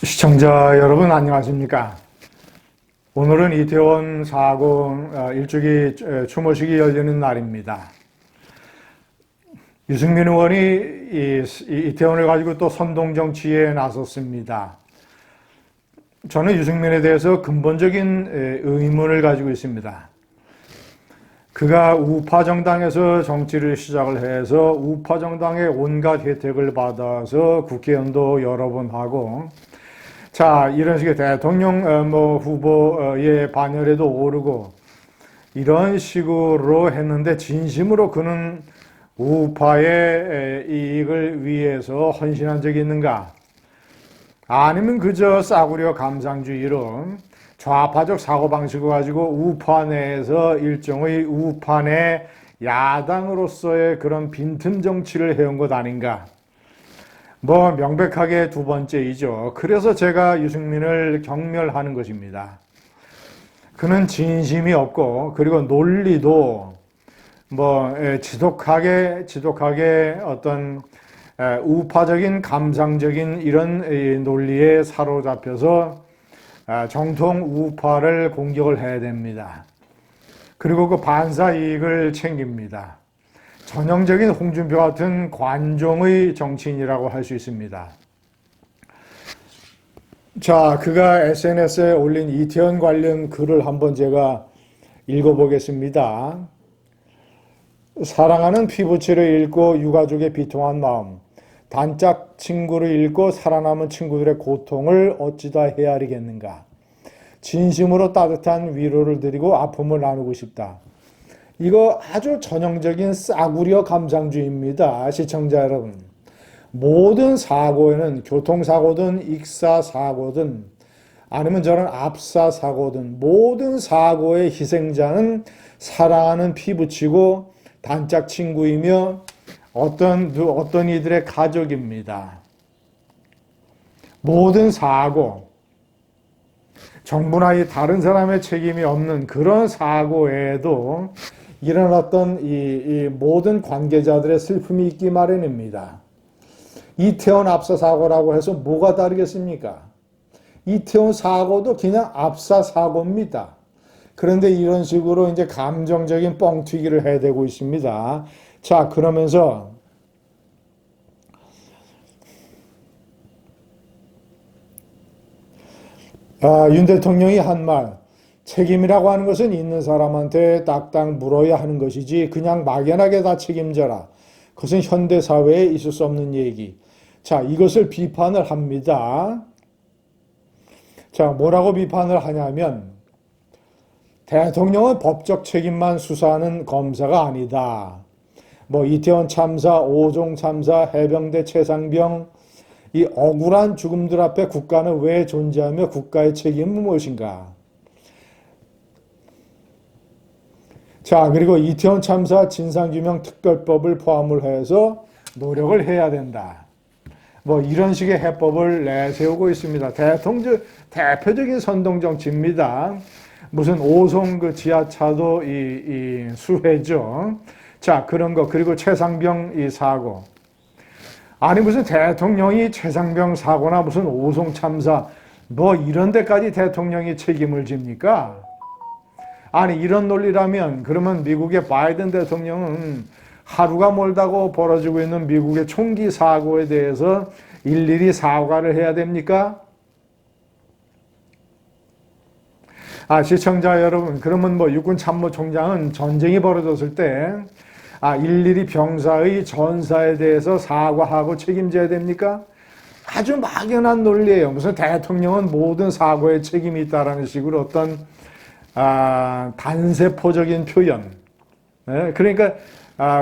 시청자 여러분 안녕하십니까? 오늘은 이태원 사고 일주기 추모식이 열리는 날입니다. 유승민 의원이 이태원을 가지고 또 선동정치에 나섰습니다. 저는 유승민에 대해서 근본적인 의문을 가지고 있습니다. 그가 우파 정당에서 정치를 시작을 해서 우파 정당의 온갖 혜택을 받아서 국회의원도 여러 번 하고, 자, 이런 식의 대통령 후보의 반열에도 오르고 이런 식으로 했는데, 진심으로 그는 우파의 이익을 위해서 헌신한 적이 있는가? 아니면 그저 싸구려 감상주의로 좌파적 사고방식을 가지고 우파 내에서 일종의 우파 내 야당으로서의 그런 빈틈 정치를 해온 것 아닌가? 명백하게 두 번째이죠. 그래서 제가 유승민을 경멸하는 것입니다. 그는 진심이 없고, 그리고 논리도 지독하게 어떤 우파적인 감상적인 이런 논리에 사로잡혀서 정통 우파를 공격을 해야 됩니다. 그리고 그 반사 이익을 챙깁니다. 전형적인 홍준표 같은 관종의 정치인이라고 할 수 있습니다. 자, 그가 SNS에 올린 이태원 관련 글을 한번 제가 읽어보겠습니다. 사랑하는 피부치를 잃고 유가족의 비통한 마음, 단짝 친구를 잃고 살아남은 친구들의 고통을 어찌다 헤아리겠는가. 진심으로 따뜻한 위로를 드리고 아픔을 나누고 싶다. 이거 아주 전형적인 싸구려 감상주의입니다. 시청자 여러분. 모든 사고에는 교통사고든 익사사고든 아니면 저런 압사사고든 모든 사고의 희생자는 사랑하는 피부치고 단짝 친구이며 어떤 이들의 가족입니다. 모든 사고, 정부나 이 다른 사람의 책임이 없는 그런 사고에도 일어났던 이 모든 관계자들의 슬픔이 있기 마련입니다. 이태원 압사 사고라고 해서 뭐가 다르겠습니까? 이태원 사고도 그냥 압사 사고입니다. 그런데 이런 식으로 이제 감정적인 뻥튀기를 해대고 있습니다. 자, 그러면서 윤 대통령이 한 말, 책임이라고 하는 것은 있는 사람한테 딱딱 물어야 하는 것이지 그냥 막연하게 다 책임져라. 그것은 현대사회에 있을 수 없는 얘기. 자, 이것을 비판을 합니다. 자, 뭐라고 비판을 하냐면, 대통령은 법적 책임만 수사하는 검사가 아니다. 이태원 참사, 오종 참사, 해병대 최상병, 이 억울한 죽음들 앞에 국가는 왜 존재하며 국가의 책임은 무엇인가? 자, 그리고 이태원 참사 진상규명 특별법을 포함을 해서 노력을 해야 된다. 이런 식의 해법을 내세우고 있습니다. 대표적인 선동정치입니다. 무슨 오송 그 지하차도 이 수해죠. 자, 그런 거. 그리고 최상병 이 사고. 아니, 무슨 대통령이 최상병 사고나 무슨 오송 참사, 이런 데까지 대통령이 책임을 집니까? 아니, 이런 논리라면 그러면 미국의 바이든 대통령은 하루가 멀다고 벌어지고 있는 미국의 총기 사고에 대해서 일일이 사과를 해야 됩니까? 시청자 여러분, 그러면 육군 참모총장은 전쟁이 벌어졌을 때 일일이 병사의 전사에 대해서 사과하고 책임져야 됩니까? 아주 막연한 논리예요. 무슨 대통령은 모든 사고에 책임이 있다라는 식으로 어떤 단세포적인 표현. 네? 그러니까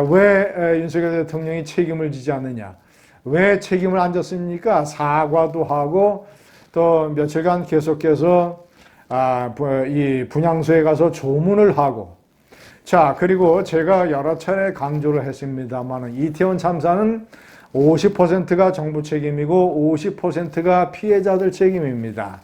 왜 윤석열 대통령이 책임을 지지 않느냐? 왜 책임을 안 졌습니까? 사과도 하고 또 며칠간 계속해서 이 분향소에 가서 조문을 하고, 자, 그리고 제가 여러 차례 강조를 했습니다만 이태원 참사는 50%가 정부 책임이고 50%가 피해자들 책임입니다.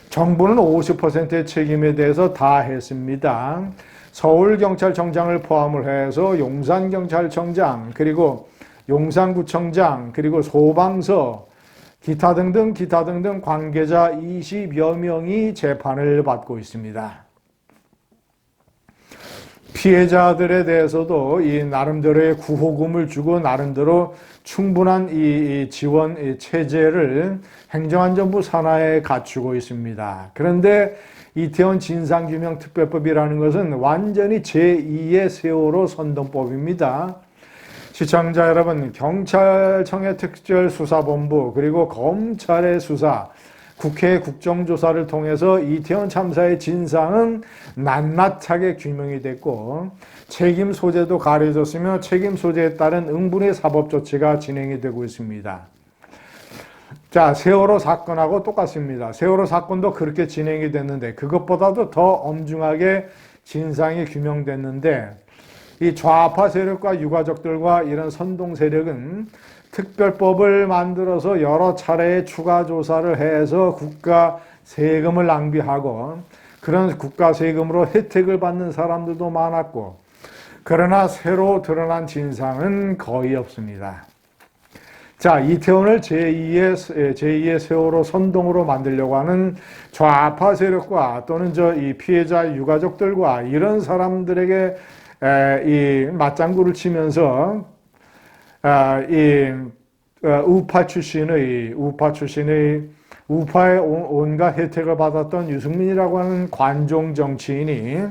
정부는 50%의 책임에 대해서 다 했습니다. 서울경찰청장을 포함을 해서 용산경찰청장, 그리고 용산구청장, 그리고 소방서, 기타 등등 관계자 20여 명이 재판을 받고 있습니다. 피해자들에 대해서도 이 나름대로의 구호금을 주고 나름대로 충분한 이 지원 체제를 행정안전부 산하에 갖추고 있습니다. 그런데 이태원 진상규명특별법이라는 것은 완전히 제2의 세월호 선동법입니다. 시청자 여러분, 경찰청의 특별수사본부 그리고 검찰의 수사, 국회 국정조사를 통해서 이태원 참사의 진상은 낱낱하게 규명이 됐고 책임 소재도 가려졌으며 책임 소재에 따른 응분의 사법 조치가 진행이 되고 있습니다. 자, 세월호 사건하고 똑같습니다. 세월호 사건도 그렇게 진행이 됐는데 그것보다도 더 엄중하게 진상이 규명됐는데 이 좌파 세력과 유가족들과 이런 선동 세력은 특별법을 만들어서 여러 차례 추가 조사를 해서 국가 세금을 낭비하고 그런 국가 세금으로 혜택을 받는 사람들도 많았고 그러나 새로 드러난 진상은 거의 없습니다. 자, 이태원을 제2의 세월호 선동으로 만들려고 하는 좌파 세력과 또는 이 피해자 유가족들과 이런 사람들에게 이 맞장구를 치면서 우파의 온갖 혜택을 받았던 유승민이라고 하는 관종 정치인이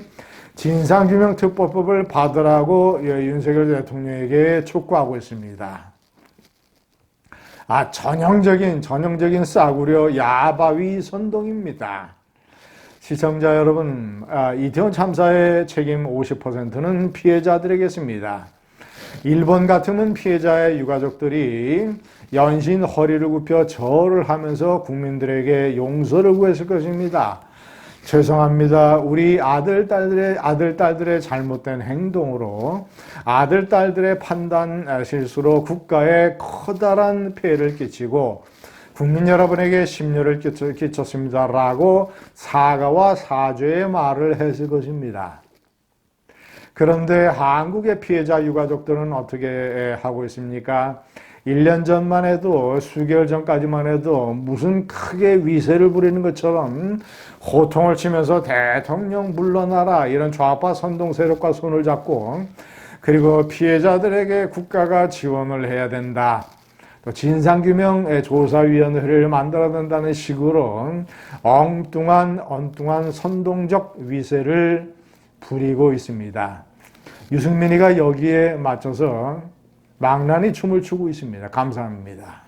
진상규명특별법을 받으라고 윤석열 대통령에게 촉구하고 있습니다. 전형적인 싸구려 야바위 선동입니다. 시청자 여러분, 이태원 참사의 책임 50%는 피해자들에게있습니다. 일본 같으면 피해자의 유가족들이 연신 허리를 굽혀 절을 하면서 국민들에게 용서를 구했을 것입니다. 죄송합니다. 우리 아들, 딸들의 잘못된 행동으로 아들, 딸들의 판단 실수로 국가에 커다란 폐해를 끼치고 국민 여러분에게 심려를 끼쳤습니다. 라고 사과와 사죄의 말을 했을 것입니다. 그런데 한국의 피해자 유가족들은 어떻게 하고 있습니까? 1년 전만 해도 수개월 전까지만 해도 무슨 크게 위세를 부리는 것처럼 호통을 치면서 대통령 물러나라 이런 좌파 선동 세력과 손을 잡고 그리고 피해자들에게 국가가 지원을 해야 된다. 또 진상규명 조사위원회를 만들어야 된다는 식으로 엉뚱한 선동적 위세를 부리고 있습니다. 유승민이가 여기에 맞춰서 망나니 춤을 추고 있습니다. 감사합니다.